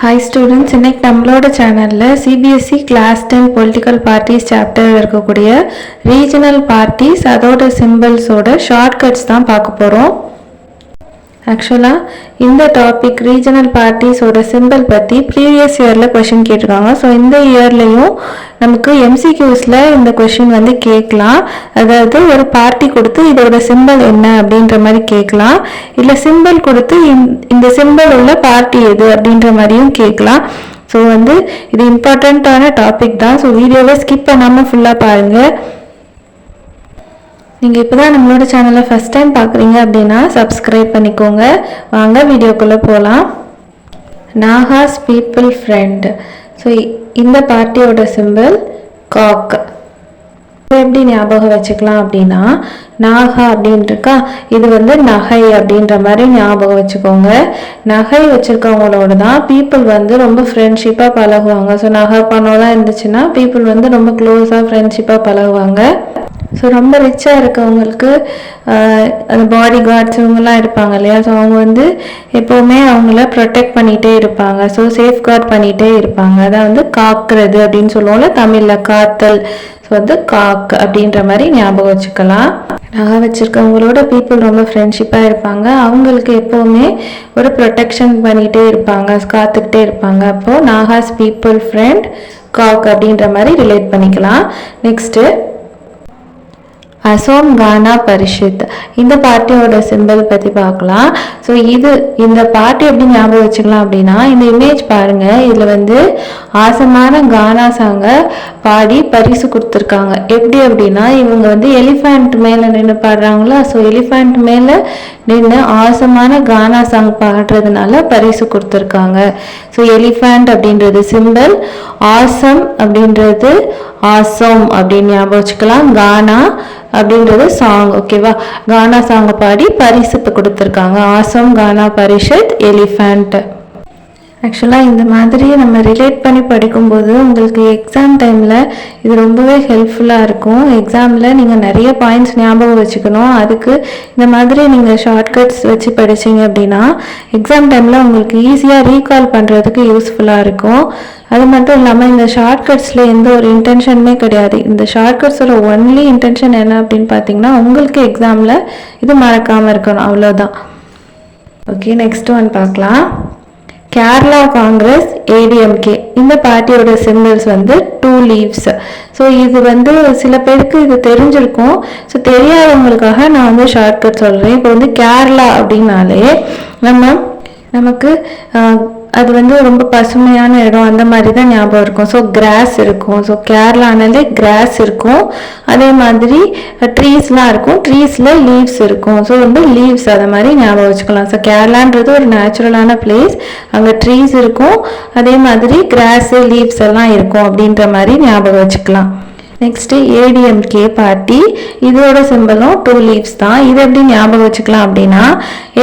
Hi students, இன்னைக்கு நம்மளோட சேனல்ல CBSE Class 10 Political Parties chapter இருக்கக்கூடிய Regional Parties அதோட symbolsோட shortcuts தான் பார்க்க போறோம். ஆக்சுவலாக இந்த டாபிக் ரீஜனல் பார்ட்டிஸோட சிம்பிள் பற்றி ப்ரீவியஸ் இயரில் கொஷின் கேட்டிருக்காங்க. ஸோ இந்த இயர்லேயும் நமக்கு எம்சிக்யூஸில் இந்த கொஷின் வந்து கேட்கலாம். அதாவது ஒரு பார்ட்டி கொடுத்து இதோட சிம்பிள் என்ன அப்படின்ற மாதிரி கேட்கலாம், இல்லை சிம்பிள் கொடுத்து இந்த சிம்பிள் உள்ள பார்ட்டி எது அப்படின்ற மாதிரியும் கேட்கலாம். ஸோ வந்து இது இம்பார்ட்டண்ட்டான டாபிக் தான். ஸோ வீடியோவை ஸ்கிப் பண்ணாமல் ஃபுல்லாக பாருங்கள். நீங்கள் இப்போ தான் நம்மளோட சேனலை ஃபஸ்ட் டைம் பார்க்குறீங்க அப்படின்னா சப்ஸ்கிரைப் பண்ணிக்கோங்க. வாங்க வீடியோக்குள்ளே போகலாம். நாகாஸ் பீப்புள் ஃப்ரெண்ட். ஸோ இந்த பார்ட்டியோட சிம்பிள் காக். எப்படி ஞாபகம் வச்சுக்கலாம் அப்படின்னா, நாகா அப்படின்ட்டுருக்கா, இது வந்து நகை அப்படின்ற மாதிரி ஞாபகம் வச்சுக்கோங்க. நகை வச்சுருக்கவங்களோட தான் பீப்புள் வந்து ரொம்ப ஃப்ரெண்ட்ஷிப்பாக பழகுவாங்க. ஸோ நகை பணம்லாம் இருந்துச்சுன்னா பீப்புள் வந்து ரொம்ப க்ளோஸாக ஃப்ரெண்ட்ஷிப்பாக பழகுவாங்க. ஸோ ரொம்ப ரிச்சாக இருக்கவங்களுக்கு அந்த பாடி கார்ட்ஸ் இவங்கெல்லாம் இருப்பாங்க இல்லையா, ஸோ அவங்க வந்து எப்போவுமே அவங்கள ப்ரொடெக்ட் பண்ணிகிட்டே இருப்பாங்க. ஸோ சேஃப்கார்ட் பண்ணிகிட்டே இருப்பாங்க. அதான் வந்து காக்கிறது அப்படின்னு சொல்லுவோம்ல தமிழில், காத்தல். ஸோ வந்து காக் அப்படின்ற மாதிரி ஞாபகம் வச்சுக்கலாம். நகை வச்சுருக்கவங்களோட பீப்புள் ரொம்ப ஃப்ரெண்ட்ஷிப்பாக இருப்பாங்க. அவங்களுக்கு எப்போவுமே ஒரு ப்ரொடெக்ஷன் பண்ணிகிட்டே இருப்பாங்க, காத்துக்கிட்டே இருப்பாங்க. அப்போது நாகாஸ் பீப்புள் ஃப்ரெண்ட் காக் அப்படின்ற மாதிரி ரிலேட் பண்ணிக்கலாம். நெக்ஸ்ட்டு அசோம் கானா பரிஷத். இந்த பார்ட்டியோட சிம்பிள் பற்றி பார்க்கலாம். ஸோ இந்த பார்ட்டி எப்படி ஞாபகம் வச்சுக்கலாம் அப்படின்னா, இந்த இமேஜ் பாருங்கள். இதில் வந்து ஆசமான கானா சாங்கை பாடி பரிசு கொடுத்துருக்காங்க. எப்படி அப்படின்னா, இவங்க வந்து எலிஃபண்ட் மேலே நின்று பாடுறாங்களா, ஸோ எலிஃபண்ட் மேலே நின்று ஆசமான கானா சாங் பாடுறதுனால பரிசு கொடுத்துருக்காங்க. ஸோ எலிஃபண்ட் அப்படின்றது சிம்பிள், ஆசம் அப்படின்றது ஆசோம் அப்படின்னு ஞாபகம் வச்சுக்கலாம். கானா அப்படின்றது சாங். ஓகேவா, கானா சாங்கை பாடி பரிசு கொடுத்துருக்காங்க. ஆசம் கானா பரிஷத் எலிஃபண்ட். ஆக்சுவலாக இந்த மாதிரி நம்ம ரிலேட் பண்ணி படிக்கும்போது உங்களுக்கு எக்ஸாம் டைமில் இது ரொம்பவே ஹெல்ப்ஃபுல்லாக இருக்கும். எக்ஸாமில் நீங்கள் நிறைய பாயிண்ட்ஸ் ஞாபகம் வச்சுக்கணும். அதுக்கு இந்த மாதிரி நீங்கள் ஷார்ட்கட்ஸ் வச்சு படிச்சிங்க அப்படின்னா எக்ஸாம் டைமில் உங்களுக்கு ஈஸியாக ரீகால் பண்ணுறதுக்கு யூஸ்ஃபுல்லாக இருக்கும். அது மட்டும் இல்லாமல் இந்த ஷார்ட்கட்ஸில் எந்த ஒரு இன்டென்ஷனுமே கிடையாது. இந்த ஷார்ட்கட்ஸோட ஒன்லி இன்டென்ஷன் என்ன அப்படின்னு பார்த்தீங்கன்னா, உங்களுக்கு எக்ஸாமில் இது மறக்காமல் இருக்கணும், அவ்வளோதான். ஓகே, நெக்ஸ்ட் ஒன் பார்க்கலாம். கேரளா காங்கிரஸ் ஏடிஎம்கே. இந்த பார்ட்டியோட சிம்பிள்ஸ் வந்து 2 லீவ்ஸ். ஸோ இது வந்து சில பேருக்கு இது தெரிஞ்சிருக்கும். ஸோ தெரியாதவங்களுக்காக நான் வந்து ஷார்ட்கட் சொல்கிறேன். இப்போ வந்து கேரளா அப்படின்னாலே நமக்கு அது வந்து ரொம்ப பசுமையான இடம் அந்த மாதிரி தான் ஞாபகம் இருக்கும். ஸோ கிராஸ் இருக்கும். ஸோ கேரளானாலே கிராஸ் இருக்கும். அதே மாதிரி ட்ரீஸ்லாம் இருக்கும், ட்ரீஸில் லீவ்ஸ் இருக்கும். ஸோ வந்து லீவ்ஸ் அதை மாதிரி ஞாபகம் வச்சுக்கலாம். ஸோ கேரளான்றது ஒரு நேச்சுரலான பிளேஸ், அங்கே ட்ரீஸ் இருக்கும், அதே மாதிரி கிராஸு லீவ்ஸ் எல்லாம் இருக்கும் அப்படின்ற மாதிரி ஞாபகம் வச்சுக்கலாம். Next ADMK party. இதோட சிம்பிளும் 2 லீவ்ஸ் தான். இது எப்படி ஞாபகம் வச்சுக்கலாம் அப்படின்னா,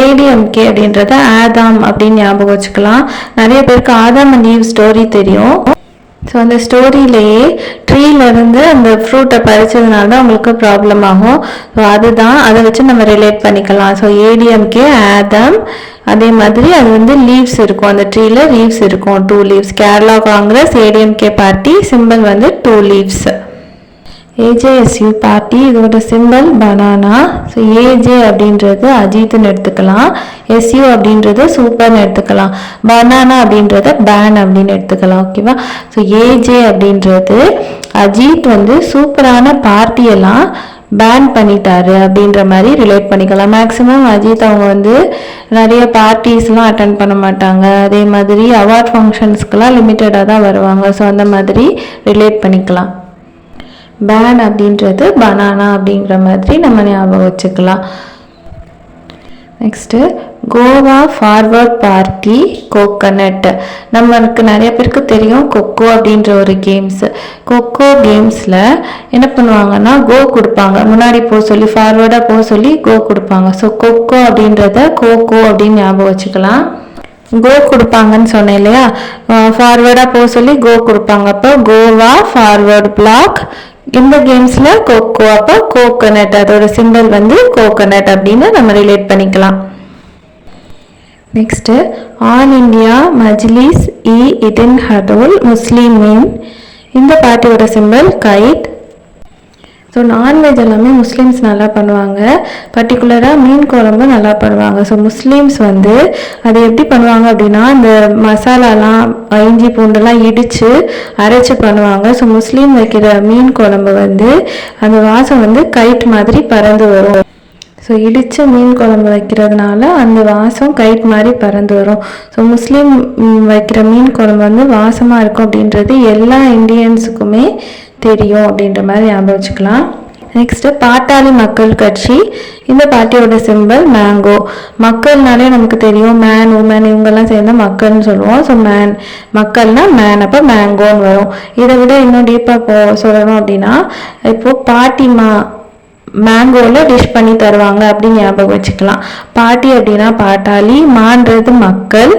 ஏடிஎம்கே அப்படின்றத ஆதாம் அப்படின்னு ஞாபகம் வச்சுக்கலாம். நிறைய பேருக்கு ஆதாம் அண்ட் ஈவ் ஸ்டோரி தெரியும். ஸோ அந்த ஸ்டோரியிலேயே ட்ரீலேருந்து அந்த ஃப்ரூட்டை பறிச்சதுனால தான் உங்களுக்கு ப்ராப்ளம் ஆகும். ஸோ அதுதான், அதை வச்சு நம்ம ரிலேட் பண்ணிக்கலாம். ஸோ ஏடிஎம்கே ஆதாம், அதே மாதிரி அது வந்து லீவ்ஸ் இருக்கும், அந்த ட்ரீல லீவ்ஸ் இருக்கும், 2 leaves. Kerala Congress ADMK party simple வந்து 2 லீவ்ஸ். ஏஜேஎஸ்யூ பார்ட்டி, இதோட சிம்பிள் பனானா. ஸோ ஏஜே அப்படின்றது அஜித்னு எடுத்துக்கலாம், எஸ்யூ அப்படின்றது சூப்பர்னு எடுத்துக்கலாம், பனானா அப்படின்றத பேன் அப்படின்னு எடுத்துக்கலாம். ஓகேவா, ஸோ ஏஜே அப்படின்றது அஜித் வந்து சூப்பரான பார்ட்டியெல்லாம் பேன் பண்ணிட்டாரு அப்படின்ற மாதிரி ரிலேட் பண்ணிக்கலாம். மேக்ஸிமம் அஜித் அவங்க வந்து நிறைய பார்ட்டிஸ்லாம் அட்டன் பண்ண மாட்டாங்க. அதே மாதிரி அவார்ட் ஃபங்க்ஷன்ஸ்க்கெலாம் லிமிட்டடாக தான் வருவாங்க. ஸோ அந்த மாதிரி ரிலேட் பண்ணிக்கலாம். பேன் அப்படின்றது பனானா அப்படிங்கிற மாதிரி நம்ம ஞாபகம் வச்சுக்கலாம். Next Goa forward party coconut. நம்மளுக்கு நிறைய பேருக்கு தெரியும் கொக்கோ அப்படின்ற ஒரு கேம்ஸ். கொக்கோ கேம்ஸில் என்ன பண்ணுவாங்கன்னா, கோ கொடுப்பாங்க, முன்னாடி போக சொல்லி, ஃபார்வர்டாக போக சொல்லி கோ கொடுப்பாங்க. ஸோ கொக்கோ அப்படின்றத கோகோ அப்படின்னு ஞாபகம் வச்சுக்கலாம். கோ கொடுப்பாங்கன்னு சொன்னேன் இல்லையா, ஃபார்வர்டாக போக சொல்லி கோ கொடுப்பாங்க. அப்போ கோவா ஃபார்வர்ட் பிளாக். இந்த கேம்ஸில் கொக்கோ, அப்போ கோகனட், அதோட சிம்பிள் வந்து கோகனட் அப்படின்னு நம்ம ரிலேட் பண்ணிக்கலாம். நெக்ஸ்ட்டு ஆல் இண்டியா மஜ்லிஸ் இத்திஹாதுல் முஸ்லிமீன். இந்த பார்ட்டியோட சிம்பிள் கைட். ஸோ நான்வெஜ் எல்லாமே முஸ்லீம்ஸ் நல்லா பண்ணுவாங்க, பர்டிகுலராக மீன் குழம்பு நல்லா பண்ணுவாங்க. ஸோ முஸ்லீம்ஸ் வந்து அது எப்படி பண்ணுவாங்க அப்படின்னா, இந்த மசாலாலாம் இஞ்சி பூண்டெல்லாம் இடித்து அரைச்சி பண்ணுவாங்க. ஸோ முஸ்லீம் வைக்கிற மீன் குழம்பு வந்து அந்த வாசம் வந்து கைட் மாதிரி பறந்து வரும். ஸோ இடித்து மீன் குழம்பு வைக்கிறதுனால அந்த வாசம் கைட் மாதிரி பறந்து வரும். ஸோ முஸ்லீம் வைக்கிற மீன் குழம்பு வந்து வாசமாக இருக்கும் அப்படின்றது எல்லா இந்தியன்ஸுக்குமே தெரியும் அப்படின்ற மாதிரி ஞாபகம் வச்சுக்கலாம். நெக்ஸ்ட்டு பாட்டாளி மக்கள் கட்சி. இந்த பார்ட்டியோட சிம்பிள் மேங்கோ. மக்கள்னாலே நமக்கு தெரியும், மேன் உமன் இவங்கெல்லாம் சேர்ந்து மக்கள்னு சொல்லுவோம். ஸோ மக்கள்னா மேன், அப்போ மேங்கோன்னு வரும். இதை விட இன்னும் டீப்பாக சொல்லணும் அப்படின்னா, இப்போது பாட்டிமா மேங்கோவில் டிஷ் பண்ணி தருவாங்க அப்படின்னு ஞாபகம் வச்சுக்கலாம். பாட்டி அப்படின்னா பாட்டாளி, மான்றது மக்கள்,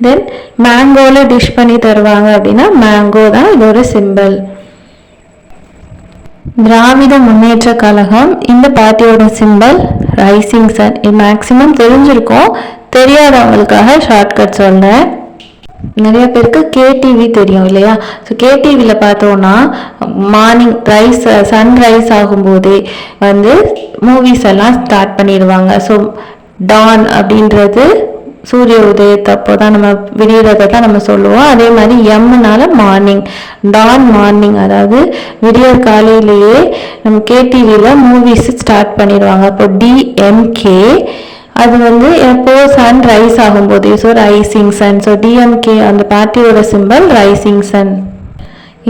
தென் மேங்கோவில் டிஷ் பண்ணி தருவாங்க அப்படின்னா மேங்கோ தான் இதோட சிம்பிள். திராவிட முன்னேற்ற கழகம். இந்த பார்ட்டியோட சிம்பிள் ரைசிங் சன். இது மேக்சிமம் தெரிஞ்சிருக்கும், தெரியாதவங்களுக்காக ஷார்ட்கட் சொல்றேன். நிறைய பேருக்கு கேடிவி தெரியும் இல்லையா? ஸோ கேடிவியில் பார்த்தோன்னா மார்னிங் சன்ரைஸ் ஆகும்போதே வந்து மூவிஸ் எல்லாம் ஸ்டார்ட் பண்ணிடுவாங்க. ஸோ டான் அப்படின்றது சூரிய உதயத்தப்போ தான் நம்ம விடியறதை தான் நம்ம சொல்லுவோம். அதே மாதிரி எம்னால மார்னிங், டான் மார்னிங், அதாவது விடியற் காலையிலேயே நம்ம கேடிவியில் மூவிஸ் ஸ்டார்ட் பண்ணிடுவாங்க. அப்போ டிஎம்கே அது வந்து எப்போ சன் ரைஸ் ஆகும்போது, so rising sun. So DMK அந்த பார்ட்டியோட சிம்பிள் ரைசிங் சன்.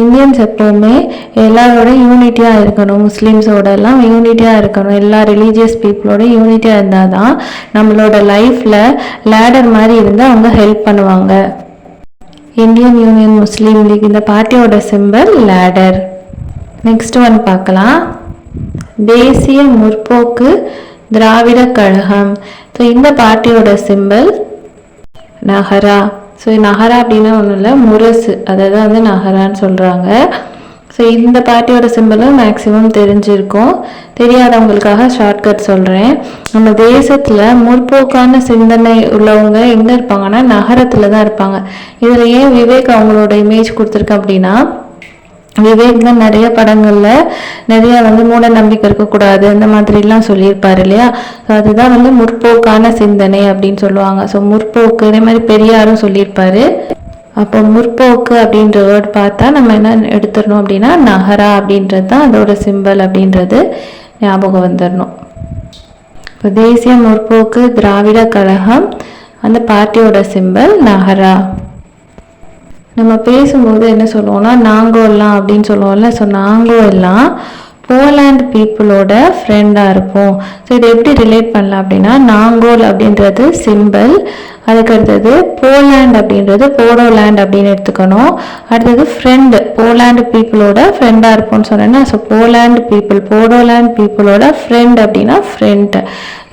இந்தியன்ஸ் எப்போவுமே எல்லாரோட யூனிட்டியாக இருக்கணும், முஸ்லீம்ஸோட எல்லாம் யூனிட்டியாக இருக்கணும், எல்லா ரிலீஜியஸ் பீப்புளோட யூனிட்டியாக இருந்தால் தான் நம்மளோட லைஃப்பில் லேடர் மாதிரி இருந்தால் அவங்க ஹெல்ப் பண்ணுவாங்க. இந்தியன் யூனியன் முஸ்லீம் லீக். இந்த பார்ட்டியோட சிம்பிள் லேடர். நெக்ஸ்ட் ஒன் பார்க்கலாம். தேசிய முற்போக்கு திராவிட கழகம். ஸோ இந்த பார்ட்டியோட சிம்பிள் நகரா. ஸோ நகரா அப்படின்னா ஒன்றும் இல்லை, முரசு, அதை தான் வந்து நகரான்னு சொல்கிறாங்க. ஸோ இந்த பார்ட்டியோட சிம்பிளும் மேக்ஸிமம் தெரிஞ்சிருக்கும், தெரியாதவங்களுக்காக ஷார்ட்கட் சொல்கிறேன். நம்ம தேசத்தில் முற்போக்கான சிந்தனை உள்ளவங்க எங்கே இருப்பாங்கன்னா நகரத்தில் தான் இருப்பாங்க. இதில் ஏன் விவேக் அவங்களோட இமேஜ் கொடுத்துருக்கேன் அப்படின்னா, விவேக் தான் நிறைய படங்களில் நிறைய வந்து மூட நம்பிக்கை இருக்கக்கூடாது அந்த மாதிரிலாம் சொல்லியிருப்பார் இல்லையா? ஸோ அதுதான் வந்து முற்போக்கான சிந்தனை அப்படின்னு சொல்லுவாங்க. ஸோ முற்போக்கு, இதே மாதிரி பெரியாரும் சொல்லியிருப்பாரு. அப்போ முற்போக்கு அப்படின்ற வேர்ட் பார்த்தா நம்ம என்ன எடுத்துடணும் அப்படின்னா நகரா அப்படின்றது தான் அதோட சிம்பிள் அப்படின்றது ஞாபகம் வந்துடணும். இப்போ தேசிய முற்போக்கு திராவிட கழகம், அந்த பார்ட்டியோட சிம்பிள் நகரா. நம்ம பேசும்போது என்ன சொல்லுவோம்னா நாங்கோல்லாம் அப்படின்னு சொல்லுவோம்ல. ஸோ நாங்கோ எல்லாம் போலாண்ட் பீப்புளோட ஃப்ரெண்டாக இருப்போம். ஸோ இதை எப்படி ரிலேட் பண்ணலாம் அப்படின்னா, நாங்கோல் அப்படின்றது சிம்பிள், அதுக்கு அடுத்தது போலாண்ட் அப்படின்றது போடோலேண்ட் அப்படின்னு எடுத்துக்கணும். அடுத்தது ஃப்ரெண்டு, போலாண்ட் பீப்புளோட ஃப்ரெண்டாக இருப்போம்னு சொன்னேன்னா, ஸோ போலாண்ட் பீப்புள் போடோலேண்ட் பீப்புளோட ஃப்ரெண்ட் அப்படின்னா ஃப்ரெண்ட்.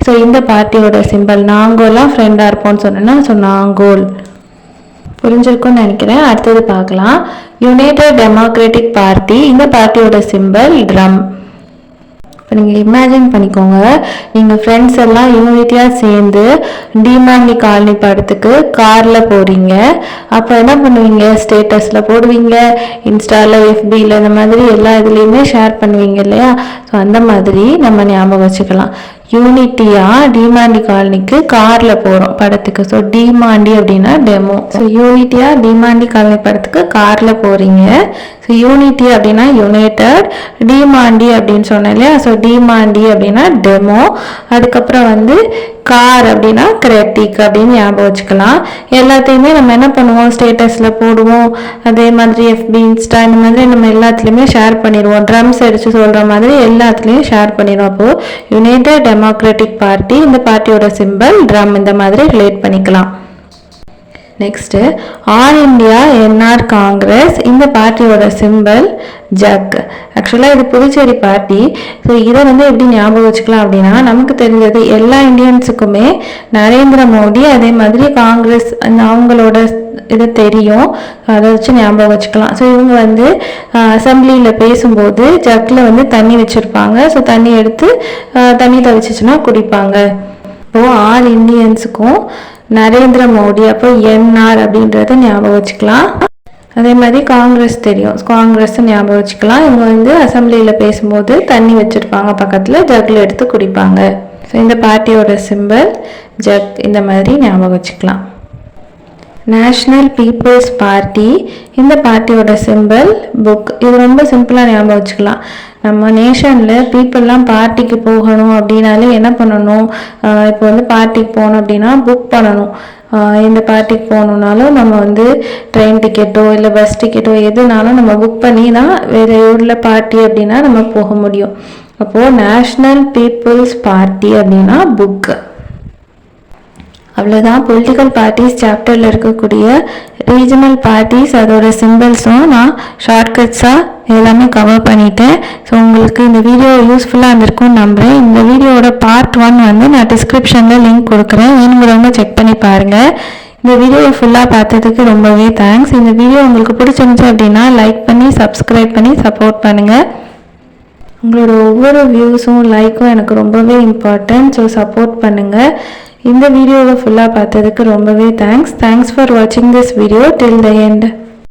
ஸோ இந்த பார்ட்டியோட சிம்பிள் நாங்கோலாம் ஃப்ரெண்டாக இருப்போம்னு சொன்னேன்னா, ஸோ நாங்கோல். புரிஞ்சிருக்கும்னு நினைக்கிறேன். அடுத்தது பார்க்கலாம். United democratic party. இந்த பார்ட்டியோட சிம்பிள் ட்ரம். இப்போ நீங்கள் இமேஜின் பண்ணிக்கோங்க, நீங்கள் ஃப்ரெண்ட்ஸ் எல்லாம் யூனிட்டியாக சேர்ந்து டிமாண்டி காலனி படத்துக்கு காரில் போகிறீங்க. அப்போ என்ன பண்ணுவீங்க, ஸ்டேட்டஸில் போடுவீங்க, இன்ஸ்டாவில், எஃபியில், இந்த மாதிரி எல்லா இதுலேயுமே ஷேர் பண்ணுவீங்க இல்லையா? ஸோ அந்த மாதிரி நம்ம ஞாபகம் வச்சுக்கலாம். யூனிட்டியாக டிமாண்டி காலனிக்கு காரில் போகிறோம் படத்துக்கு. ஸோ டிமாண்டி அப்படின்னா டெமோ. ஸோ யூனிட்டியாக டிமாண்டி காலனி படத்துக்கு காரில் போகிறீங்க. ஸோ யூனிட்டி அப்படின்னா யுனைடெட், டிமாண்டி அப்படின்னு சொன்னேன் இல்லையா? ஸோ டிமாண்டி அப்படின்னா டெமோ, அதுக்கப்புறம் வந்து கார் அப்படின்னா கிரெட்டிக் அப்படின்னு ஞாபகம் வச்சுக்கலாம். எல்லாத்தையுமே நம்ம என்ன பண்ணுவோம், ஸ்டேட்டஸில் போடுவோம், அதே மாதிரி எஃபி, இன்ஸ்டா, இந்த மாதிரி நம்ம எல்லாத்துலேயுமே ஷேர் பண்ணிடுவோம். ட்ரம்ஸ் அடித்து சொல்கிற மாதிரி எல்லாத்துலேயும் ஷேர் பண்ணிடுவோம். அப்போது யுனைடெட் டெமோக்ராட்டிக் பார்ட்டி, இந்த பார்ட்டியோட சிம்பிள் ட்ரம், இந்த மாதிரி ரிலேட் பண்ணிக்கலாம். Next all India NR Congress. இந்த பார்ட்டியோட சிம்பிள் ஜக். ஆக்சுவலாக இது புதுச்சேரி பார்ட்டி. ஸோ இதை வந்து எப்படி ஞாபகம் வச்சுக்கலாம் அப்படின்னா, நமக்கு தெரிஞ்சது எல்லா இந்தியன்ஸுக்குமே நரேந்திர மோடி, அதே மாதிரி காங்கிரஸ் அவங்களோட இது தெரியும், அதை வச்சு ஞாபகம் வச்சுக்கலாம். ஸோ இவங்க வந்து அசம்பிளியில் பேசும்போது ஜக்கில் வந்து தண்ணி வச்சுருப்பாங்க. ஸோ தண்ணி எடுத்து தண்ணி தவிச்சிச்சுன்னா குடிப்பாங்க. இப்போது ஆல் இண்டியன்ஸுக்கும் நரேந்திர மோடி, அப்போ என்ஆர் அப்படின்றத ஞாபகம் வச்சுக்கலாம். அதே மாதிரி காங்கிரஸ் தெரியும், காங்கிரஸ் ஞாபகம் வச்சுக்கலாம். இவங்க வந்து அசம்பிளியில் பேசும்போது தண்ணி வச்சுருப்பாங்க பக்கத்தில், ஜக்கில் எடுத்து குடிப்பாங்க. ஸோ இந்த பார்ட்டியோட சிம்பிள் ஜக், இந்த மாதிரி ஞாபகம் வச்சுக்கலாம். நேஷ்னல் பீப்புள்ஸ் பார்ட்டி, இந்த பார்ட்டியோட சிம்பிள் புக். இது ரொம்ப சிம்பிளாக ஞாபகம் வச்சுக்கலாம். நம்ம நேஷனில் பீப்புளெலாம் பார்ட்டிக்கு போகணும் அப்படின்னாலே என்ன பண்ணணும், இப்போ வந்து பார்ட்டிக்கு போகணும் அப்படின்னா புக் பண்ணணும். இந்த பார்ட்டிக்கு போகணுன்னாலும் நம்ம வந்து ட்ரெயின் டிக்கெட்டோ இல்லை பஸ் டிக்கெட்டோ எதுனாலும் நம்ம புக் பண்ணி தான் வேறு ஊரில் பார்ட்டி அப்படின்னா நம்ம போக முடியும். அப்போது நேஷ்னல் பீப்புள்ஸ் பார்ட்டி அப்படின்னா புக்கு. அவ்வளோதான். பொலிட்டிக்கல் பார்ட்டிஸ் சாப்டரில் இருக்கக்கூடிய ரீஜனல் பார்ட்டிஸ் அதோட சிம்பிள்ஸும் நான் ஷார்ட்கட்ஸாக எல்லாமே கவர் பண்ணிட்டேன். ஸோ உங்களுக்கு இந்த வீடியோ யூஸ்ஃபுல்லாக இருந்திருக்கும்னு நம்புகிறேன். இந்த வீடியோட பார்ட் 1 வந்து நான் டிஸ்கிரிப்ஷனில் லிங்க் கொடுக்குறேன், வேணுங்கிறவங்க செக் பண்ணி பாருங்கள். இந்த வீடியோவை ஃபுல்லாக பார்த்ததுக்கு ரொம்பவே தேங்க்ஸ். இந்த வீடியோ உங்களுக்கு பிடிச்சிருந்துச்சு அப்படின்னா லைக் பண்ணி சப்ஸ்கிரைப் பண்ணி சப்போர்ட் பண்ணுங்கள். உங்களோட ஒவ்வொரு வியூஸும் லைக்கும் எனக்கு ரொம்பவே இம்பார்ட்டன்ட். ஸோ சப்போர்ட் பண்ணுங்கள். இந்த வீடியோவை ஃபுல்லாக பார்த்ததுக்கு ரொம்பவே தேங்க்ஸ். தேங்க்ஸ் ஃபார் வாட்சிங் this video till the end.